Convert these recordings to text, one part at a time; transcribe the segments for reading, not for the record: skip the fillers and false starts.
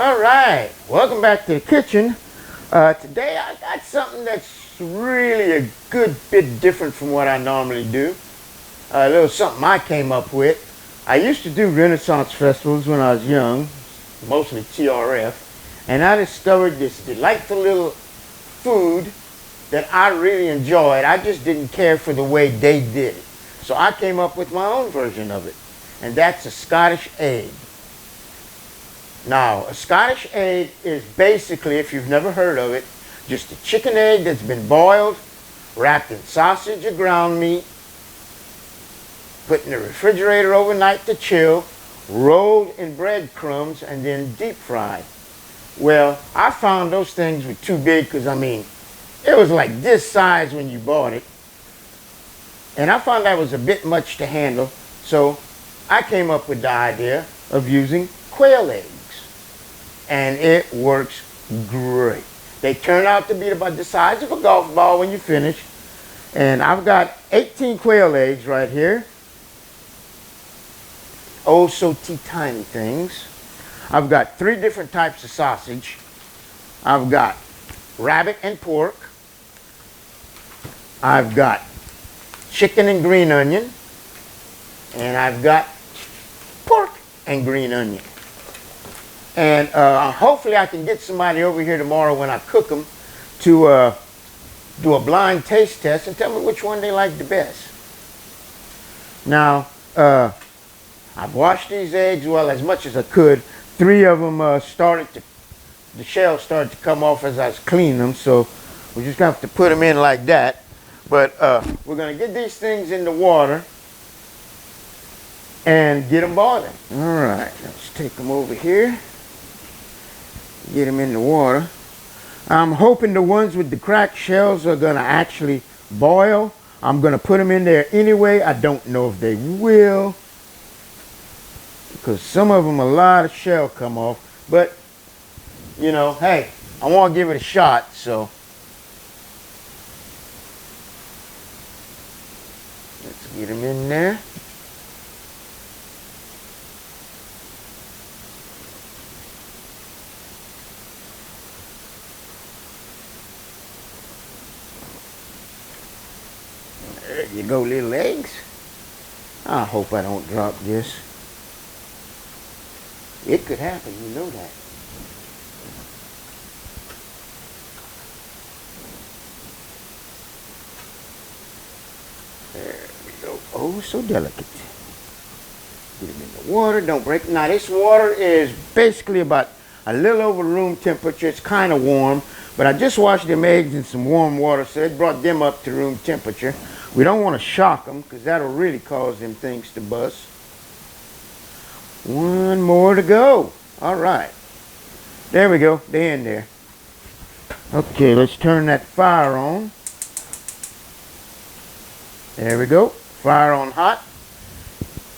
All right, welcome back to the kitchen. Today I got something that's really a good bit different from what I normally do. A little something I came up with. I used to do Renaissance festivals when I was young, mostly TRF, and I discovered this delightful little food that I really enjoyed. I just didn't care for the way they did it. So I came up with my own version of it, and that's a Scottish egg. Now, a Scottish egg is basically, if you've never heard of it, just a chicken egg that's been boiled, wrapped in sausage or ground meat, put in the refrigerator overnight to chill, rolled in breadcrumbs, and then deep fried. Well, I found those things were too big because, it was like this size when you bought it. And I found that was a bit much to handle, so I came up with the idea of using quail eggs. And it works great. They turn out to be about the size of a golf ball when you finish. And I've got 18 quail eggs right here. Oh, so tiny things. I've got 3 different types of sausage. I've got rabbit and pork. I've got chicken and green onion. And I've got pork and green onion. And hopefully I can get somebody over here tomorrow when I cook them to do a blind taste test and tell me which one they like the best. Now, I've washed these eggs, well, as much as I could. 3 of them the shells started to come off as I was cleaning them, so we're just going to have to put them in like that. But we're going to get these things in the water and get them boiling. All right, let's take them over here. Get them in the water. I'm hoping the ones with the cracked shells are going to actually boil. I'm going to put them in there anyway. I don't know if they will, because some of them, a lot of shell come off. But, you know, hey, I want to give it a shot, so. Let's get them in there. There you go, little eggs. I hope I don't drop this. It could happen, you know that. There we go. Oh, so delicate. Get them in the water, don't break. Now this water is basically about a little over room temperature. It's kind of warm, but I just washed them eggs in some warm water, so it brought them up to room temperature. We don't want to shock them because that'll really cause them things to bust. 1 more to go. All right. There we go. They're in there. Okay, let's turn that fire on. There we go. Fire on hot.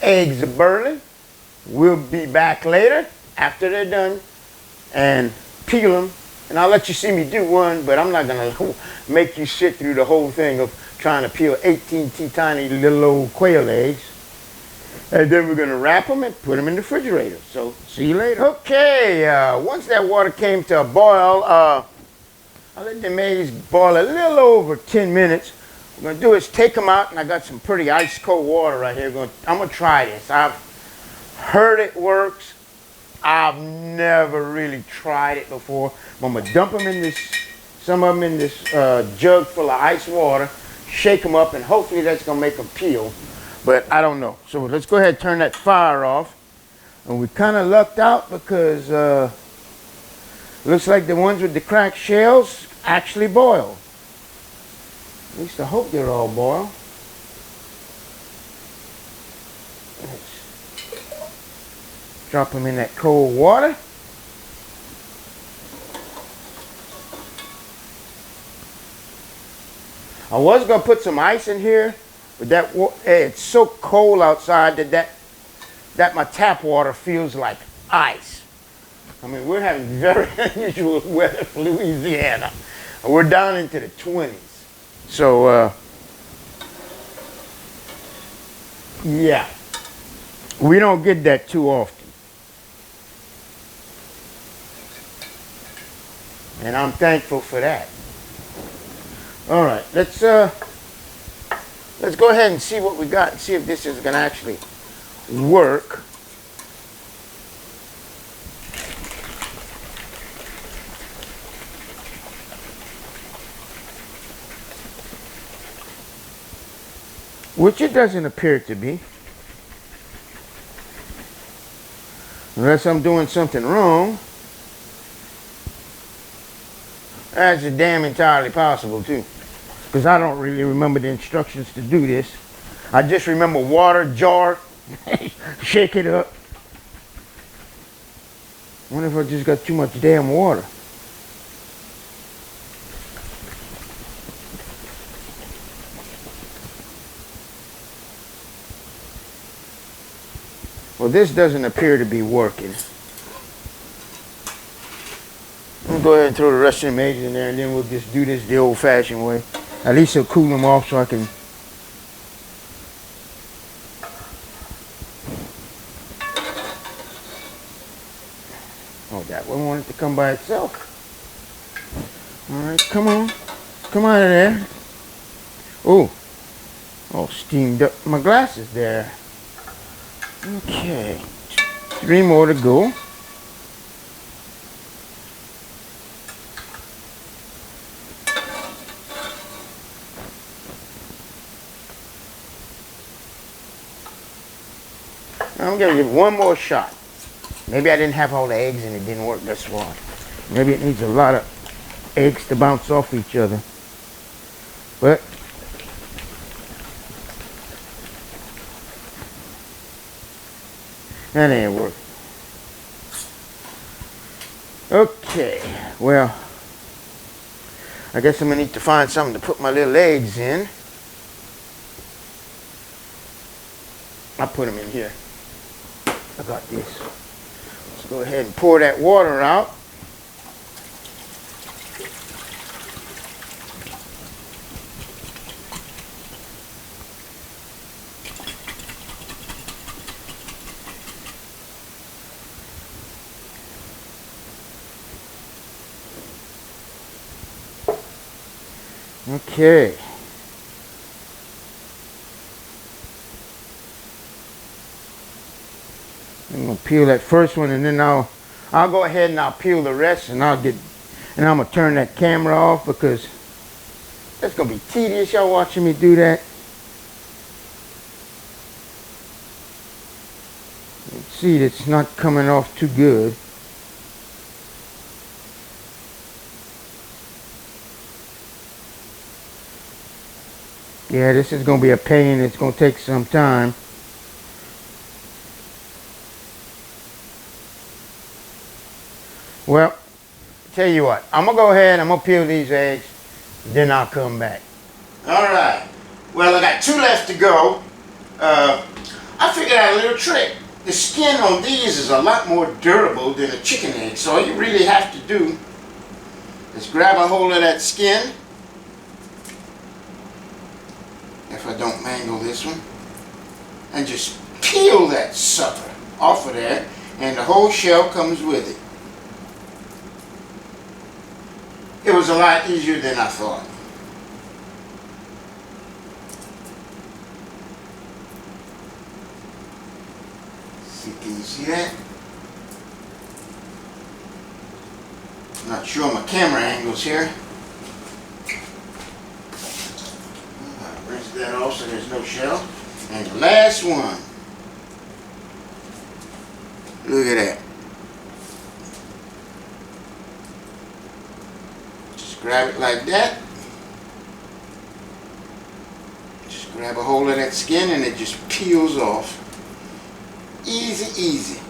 Eggs are burning. We'll be back later after they're done and peel them. And I'll let you see me do one, but I'm not going to make you sit through the whole thing of trying to peel 18 tiny little old quail eggs. And then we're going to wrap them and put them in the refrigerator. So, see you later. Okay, once that water came to a boil, I let the eggs boil a little over 10 minutes. What we're going to do is take them out, and I got some pretty ice cold water right here. I'm going to try this. I've heard it works. I've never really tried it before. I'm going to dump them in this, some of them in this jug full of ice water, shake them up, and hopefully that's going to make them peel. But I don't know. So let's go ahead and turn that fire off. And we kind of lucked out because looks like the ones with the cracked shells actually boil. At least I hope they're all boiled. Let's drop them in that cold water. I was going to put some ice in here, but it's so cold outside that my tap water feels like ice. We're having very unusual weather for Louisiana. We're down into the 20s. So, yeah, we don't get that too often. And I'm thankful for that. All right, let's go ahead and see what we got and see if this is going to actually work. Which it doesn't appear to be. Unless I'm doing something wrong. That's damn entirely possible too. Because I don't really remember the instructions to do this. I just remember water, jar, shake it up. I wonder if I just got too much damn water. Well, this doesn't appear to be working. I'm gonna go ahead and throw the rest of the eggs in there, and then we'll just do this the old-fashioned way. At least it'll cool them off so I can. Oh, that one wanted to come by itself. All right, come on. Come out of there. Oh, steamed up my glasses there. Okay, 3 more to go. I'm gonna give it one more shot. Maybe I didn't have all the eggs and it didn't work this far. Maybe it needs a lot of eggs to bounce off each other. But that ain't working. Okay, well, I guess I'm gonna need to find something to put my little eggs in. I'll put them in here. I got this. Let's go ahead and pour that water out. Okay. I'm gonna peel that first one, and then I'll go ahead and I'll peel the rest, and I'm gonna turn that camera off because that's gonna be tedious, y'all watching me do that. See, it's not coming off too good. Yeah, this is gonna be a pain. It's gonna take some time. Well, tell you what, I'm gonna go ahead, I'm gonna peel these eggs, then I'll come back. All right, well, I got 2 left to go. I figured out a little trick. The skin on these is a lot more durable than a chicken egg, so all you really have to do is grab a hold of that skin, if I don't mangle this one, and just peel that sucker off of there, and the whole shell comes with it. It was a lot easier than I thought. See, can you see that? I'm not sure my camera angles here. Rinse that off so there's no shell. And the last one. Look at that. Grab it like that. Just grab a hold of that skin and it just peels off. Easy, easy.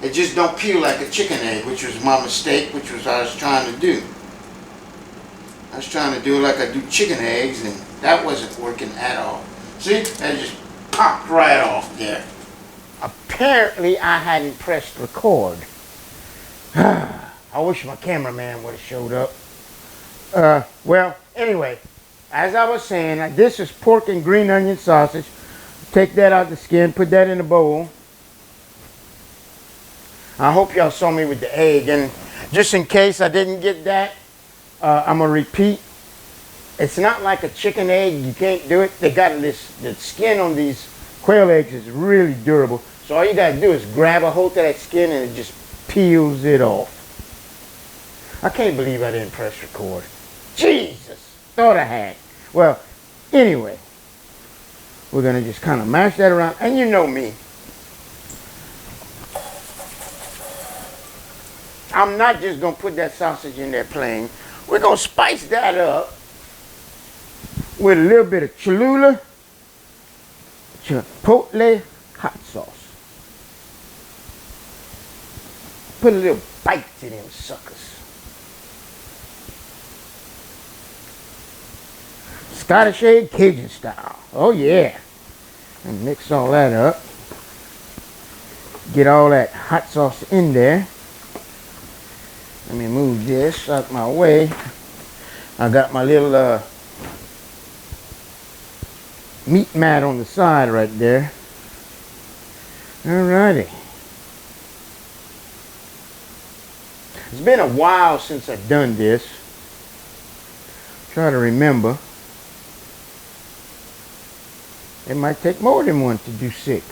It just don't peel like a chicken egg, which was my mistake, which was what I was trying to do. I was trying to do it like I do chicken eggs, and that wasn't working at all. See? That just popped right off there. Apparently I hadn't pressed record. I wish my cameraman would have showed up. Well, anyway, as I was saying, this is pork and green onion sausage. Take that out of the skin, put that in a bowl. I hope y'all saw me with the egg, and Just in case I didn't get that, I'm going to repeat. It's not like a chicken egg. You can't do it. They got the skin on these quail eggs is really durable. So all you got to do is grab a hold of that skin and it just peels it off. I can't believe I didn't press record. Jesus, thought I had. Well, anyway, we're going to just kind of mash that around. And you know me. I'm not just going to put that sausage in there plain. We're going to spice that up with a little bit of Cholula, Chipotle hot sauce. Put a little bite to them suckers. Scottish egg Cajun style. Oh yeah. And mix all that up. Get all that hot sauce in there. Let me move this out my way. I got my little meat mat on the side right there. Alrighty. It's been a while since I've done this. Try to remember. It might take more than one to do 6.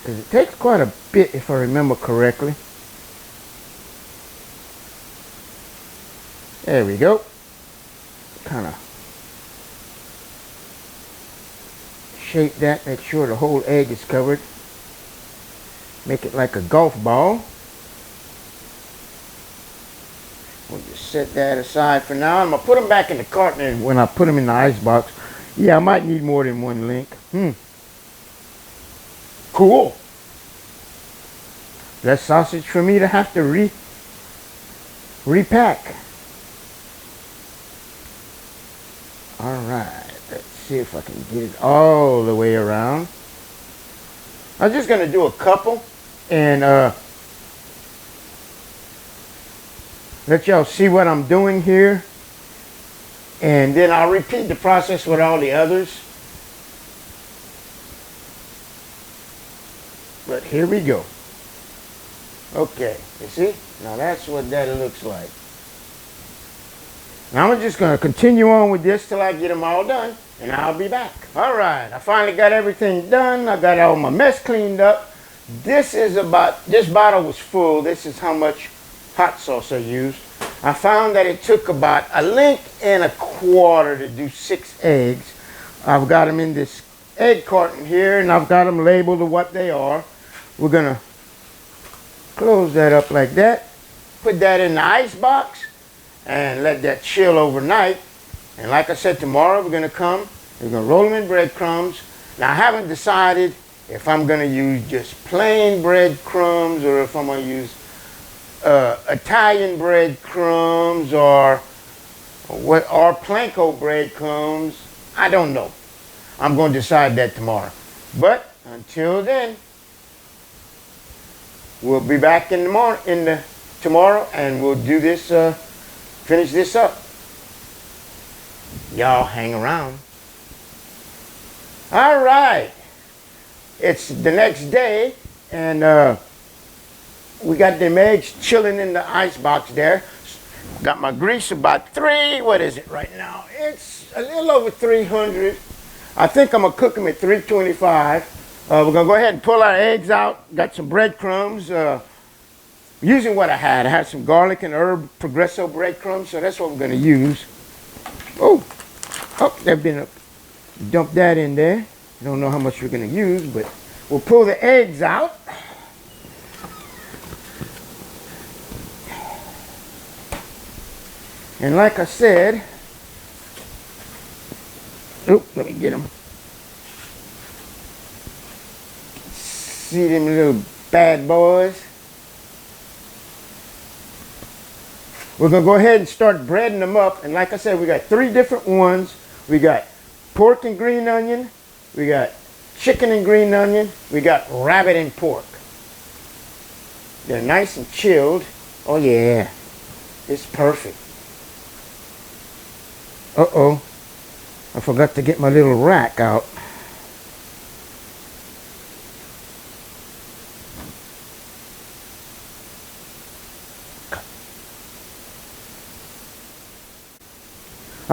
Because it takes quite a bit if I remember correctly. There we go. Kind of shape that, make sure the whole egg is covered. Make it like a golf ball. We'll just set that aside for now. I'm going to put them back in the carton when I put them in the ice box. Yeah, I might need more than one link. Cool. Less sausage for me to have to repack. Alright, let's see if I can get it all the way around. I'm just going to do a couple and let y'all see what I'm doing here. And then I'll repeat the process with all the others. But here we go. Okay, you see? Now that's what that looks like. Now I'm just going to continue on with this till I get them all done. And I'll be back. Alright, I finally got everything done. I got all my mess cleaned up. This bottle was full. This is how much hot sauce I used. I found that it took about 1.25 links to do 6 eggs. I've got them in this egg carton here and I've got them labeled to what they are. We're going to close that up like that. Put that in the ice box and let that chill overnight. And like I said, tomorrow we're going to come. We're going to roll them in breadcrumbs. Now I haven't decided if I'm going to use just plain breadcrumbs or if I'm going to use Italian breadcrumbs or planko breadcrumbs. I don't know. I'm going to decide that tomorrow. But until then, we'll be back tomorrow and we'll do this, finish this up. Y'all hang around. All right. It's the next day and we got them eggs chilling in the ice box there. Got my grease about what is it right now? It's a little over 300. I think I'm going to cook them at 325. We're going to go ahead and pull our eggs out. Got some breadcrumbs. Using what I had some garlic and herb Progresso breadcrumbs, so that's what we're going to use. Oh, they've been dump that in there. I don't know how much we're going to use, but we'll pull the eggs out. And like I said, let me get them. See them little bad boys? We're going to go ahead and start breading them up. And like I said, we got 3 different ones. We got pork and green onion. We got chicken and green onion. We got rabbit and pork. They're nice and chilled. Oh yeah, it's perfect. Uh-oh, I forgot to get my little rack out.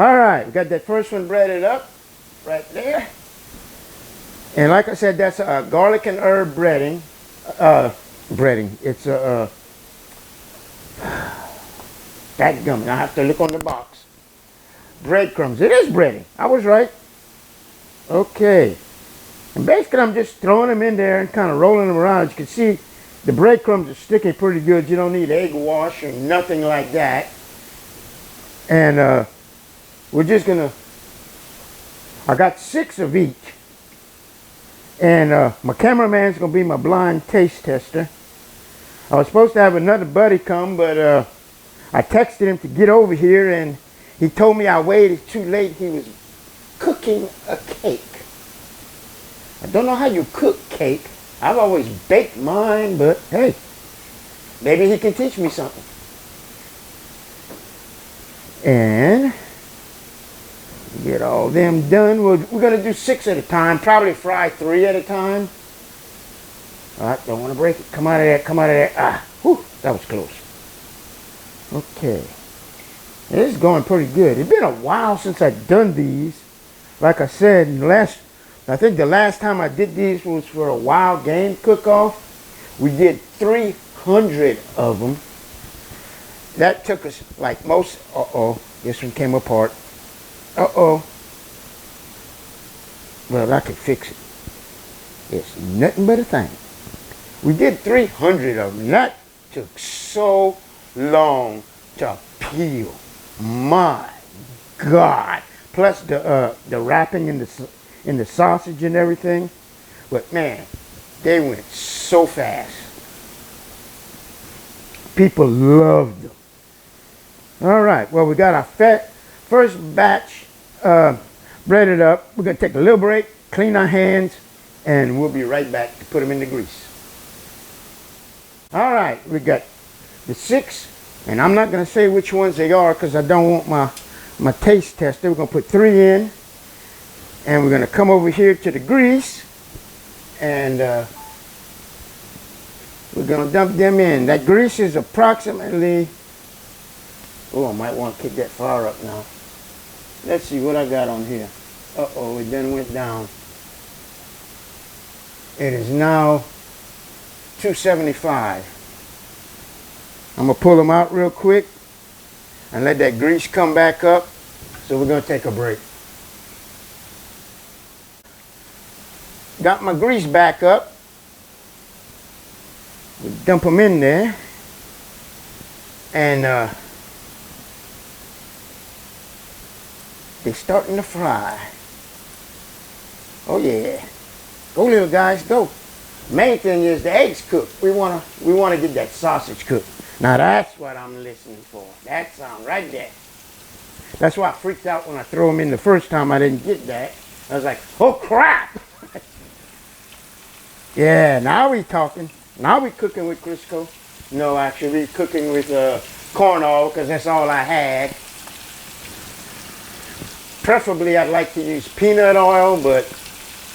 All right, we got that first one breaded up right there. And like I said, that's a garlic and herb breading. It's a that gum. I have to look on the box. Breadcrumbs. It is breading. I was right. Okay. And basically, I'm just throwing them in there and kind of rolling them around. As you can see, the breadcrumbs are sticking pretty good. You don't need egg wash or nothing like that. And we're just gonna. I got 6 of each. And my cameraman's gonna be my blind taste tester. I was supposed to have another buddy come, but I texted him to get over here, and he told me I waited too late. He was cooking a cake. I don't know how you cook cake. I've always baked mine, but hey, maybe he can teach me something. And get all them done. We're going to do 6 at a time, probably fry 3 at a time. All right, don't want to break it. Come out of there, come out of there. Ah, whew, that was close. Okay. It's going pretty good. It's been a while since I've done these. Like I said, I think the last time I did these was for a wild game cook-off. We did 300 of them. That took us like most. Uh-oh, this one came apart. Uh-oh. Well, I could fix it. It's nothing but a thing. We did 300 of them. That took so long to peel. My God. Plus the wrapping in the sausage and everything. But man, they went so fast. People loved them. All right. Well, we got our first batch breaded up. We're going to take a little break, clean our hands, and we'll be right back to put them in the grease. All right, we got the 6, and I'm not going to say which ones they are because I don't want my taste tester. We're going to put 3 in, and we're going to come over here to the grease, and we're going to dump them in. That grease is approximately, oh, I might want to kick that fire up now. Let's see what I got on here. Uh-oh, it then went down. It is now 275. I'm going to pull them out real quick and let that grease come back up. So we're going to take a break. Got my grease back up. We dump them in there. And they're starting to fry. Oh yeah. Go little guys, go. Main thing is the eggs cooked. We wanna get that sausage cooked. Now that's what I'm listening for. That sound right there. That's why I freaked out when I threw them in the first time. I didn't get that. I was like, oh crap. Yeah, now we talking. Now we cooking with Crisco. No, actually we cooking with corn oil because that's all I had. Preferably I'd like to use peanut oil, but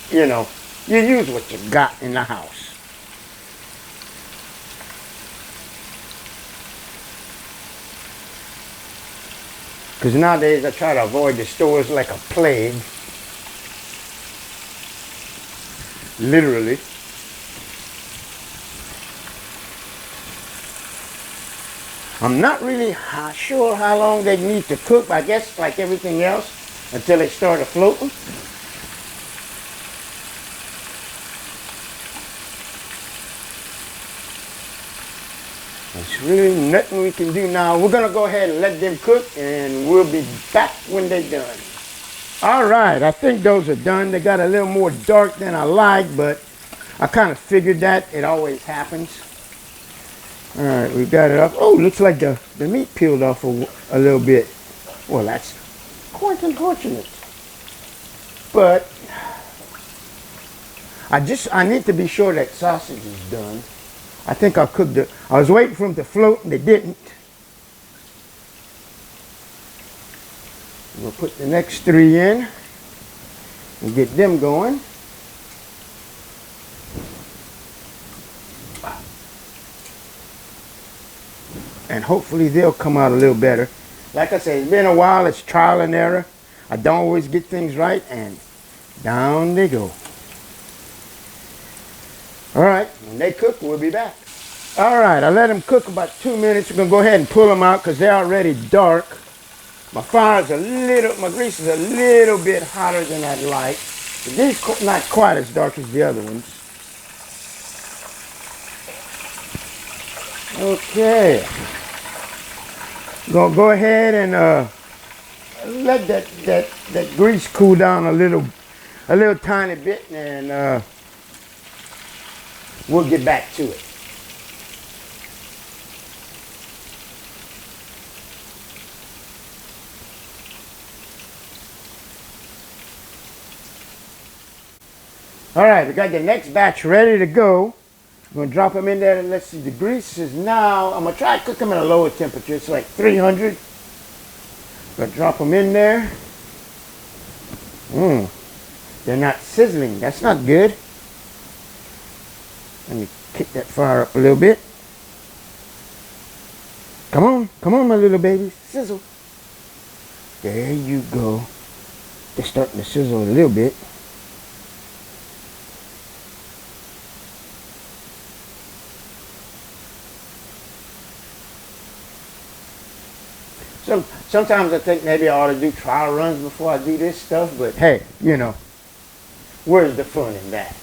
you know, you use what you got in the house. Because nowadays I try to avoid the stores like a plague. Literally. I'm not really sure how long they need to cook, but I guess like everything else, until they start floating. There's really nothing we can do now. We're going to go ahead and let them cook, and we'll be back when they're done. All right, I think those are done. They got a little more dark than I like, but I kind of figured that. It always happens. All right, we got it up. Oh, looks like the meat peeled off a little bit. Well, that's quite unfortunate. But I need to be sure that sausage is done. I think I cooked it. I was waiting for them to float and they didn't. We'll put the next 3 in and get them going. And hopefully they'll come out a little better. Like I said, it's been a while. It's trial and error. I don't always get things right, and down they go. All right, when they cook, we'll be back. All right, I let them cook about 2 minutes. We're gonna go ahead and pull them out because they're already dark. My grease is a little bit hotter than I'd like. But these not quite as dark as the other ones. Okay. Gonna go ahead and let that grease cool down a little tiny bit, and we'll get back to it. All right, we got the next batch ready to go. I'm gonna drop them in there, and let's see, the grease is now, I'm gonna try to cook them at a lower temperature. It's like 300. Gonna drop them in there. They're not sizzling. That's not good. Let me kick that fire up a little bit. Come on, my little babies, sizzle. There you go. They're starting to sizzle a little bit. Sometimes I think maybe I ought to do trial runs before I do this stuff, but hey, you know, where's the fun in that?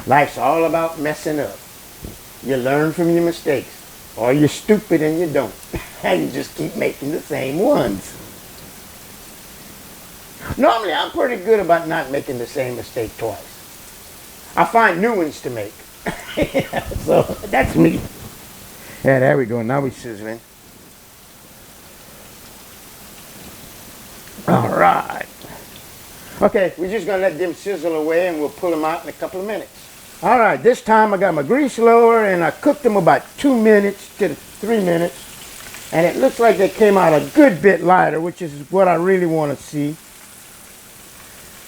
Life's all about messing up. You learn from your mistakes, or you're stupid and you don't, and you just keep making the same ones. Normally, I'm pretty good about not making the same mistake twice. I find new ones to make. So that's me. Yeah, there we go. Now we're sizzling. All right. Okay, we're just going to let them sizzle away, and we'll pull them out in a couple of minutes. All right, this time I got my grease lower, and I cooked them about 2 minutes to 3 minutes. And it looks like they came out a good bit lighter, which is what I really want to see.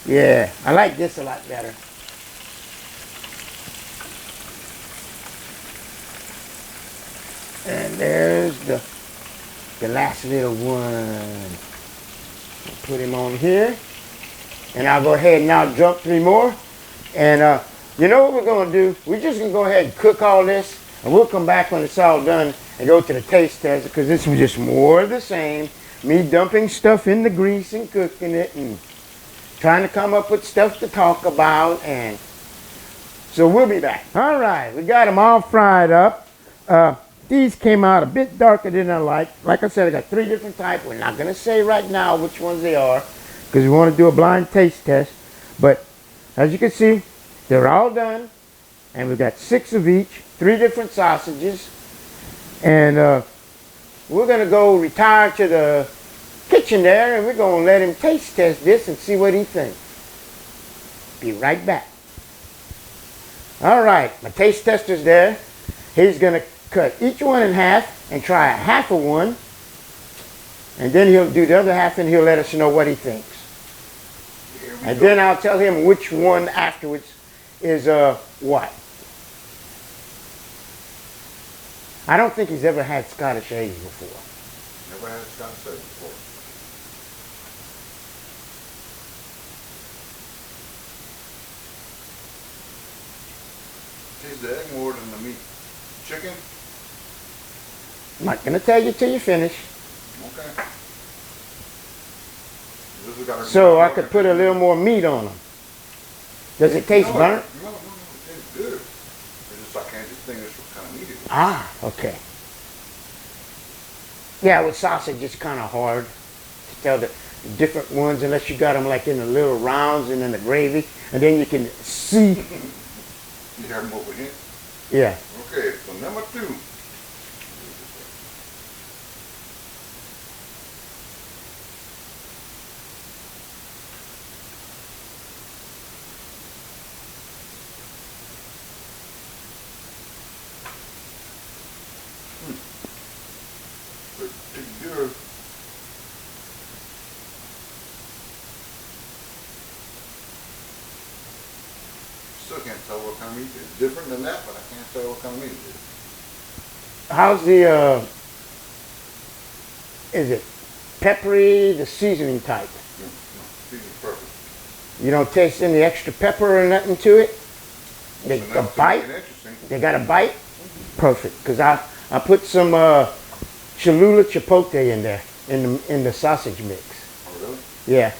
Yeah, I like this a lot better. And there's the last little one. I'll put him on here. And I'll go ahead and now dump 3 more. And you know what we're going to do? We're just going to go ahead and cook all this. And we'll come back when it's all done and go to the taste test, because this was just more of the same. Me dumping stuff in the grease and cooking it and trying to come up with stuff to talk about. And so we'll be back. All right, we got them all fried up. These came out a bit darker than I like. Like I said, I got 3 different types. We're not going to say right now which ones they are because we want to do a blind taste test. But as you can see, they're all done. And we've got 6 of each, 3 different sausages. And we're going to go retire to the kitchen there, and we're going to let him taste test this and see what he thinks. Be right back. All right, my taste tester's there. He's going to cut each one in half and try a half of one, and then he'll do the other half and he'll let us know what he thinks. And then I'll tell him which one afterwards is what. I don't think he's ever had Scottish eggs before. Never had Scottish eggs before. Tastes the egg more than the meat. Chicken? I'm not going to tell you till you finish. Okay. So I could put a little more meat on them. Does it taste burnt? No, it tastes good. It's just I can't distinguish what kind of meat it is. Ah, okay. Yeah, with sausage it's kind of hard to tell the different ones unless you got them like in the little rounds and in the gravy, and then you can see. You have them over here? Yeah. Okay, so number 2. Pretty good. Still can't tell what kind of meat it is. Different than that, but I can't tell what kind of meat it is. how's the, is it peppery, the seasoning type? Season's perfect. You don't taste any extra pepper or nothing to it? They, It's a enough to bite? make it interesting. They got a bite? Perfect. Because I put some Cholula chipotle in there, in the sausage mix. Oh, really? Yeah.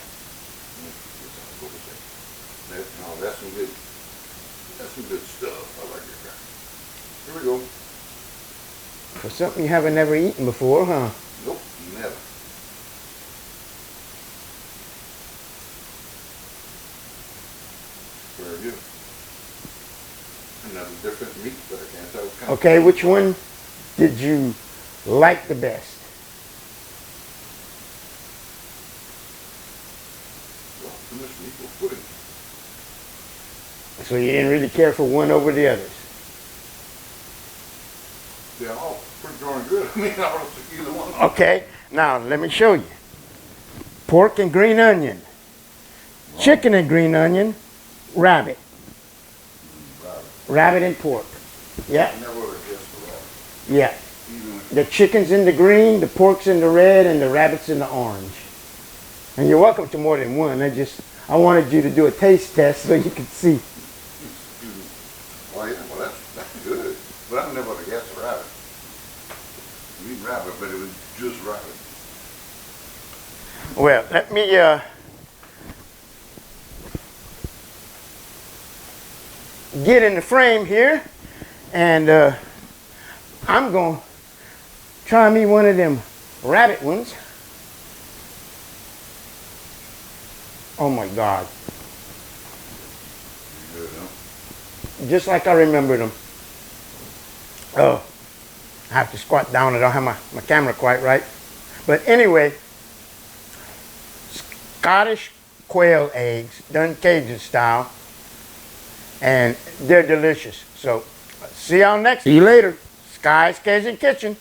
No, that's some good stuff. I like it. Here we go. For something you haven't never eaten before, huh? Nope, never. Very good. Another different meat, but I can't tell what kind. Okay, which one did you like the best? Well, too much meat for pudding. So you didn't really care for one over the others? They're all pretty darn good. I mean, I'll take either one. Okay, now let me show you. Pork and green onion. Chicken and green onion. Rabbit. Rabbit and pork. Yeah, I never would have guessed for yeah. that. Even The chicken's in the green, the pork's in the red, and the rabbit's in the orange. And you're welcome to more than one. I wanted you to do a taste test so you could see. well, yeah, well, that's good. But I never would have guessed rabbit. You eat rabbit, but it was just rabbit. Well, let me get in the frame here, and I'm going to try me one of them rabbit ones. Oh my God. Good, huh? Just like I remember them. Oh, I have to squat down. I don't have my camera quite right. But anyway, Scottish quail eggs, done Cajun style. And they're delicious. So, see y'all next. See you later. Sky's Cajun Kitchen.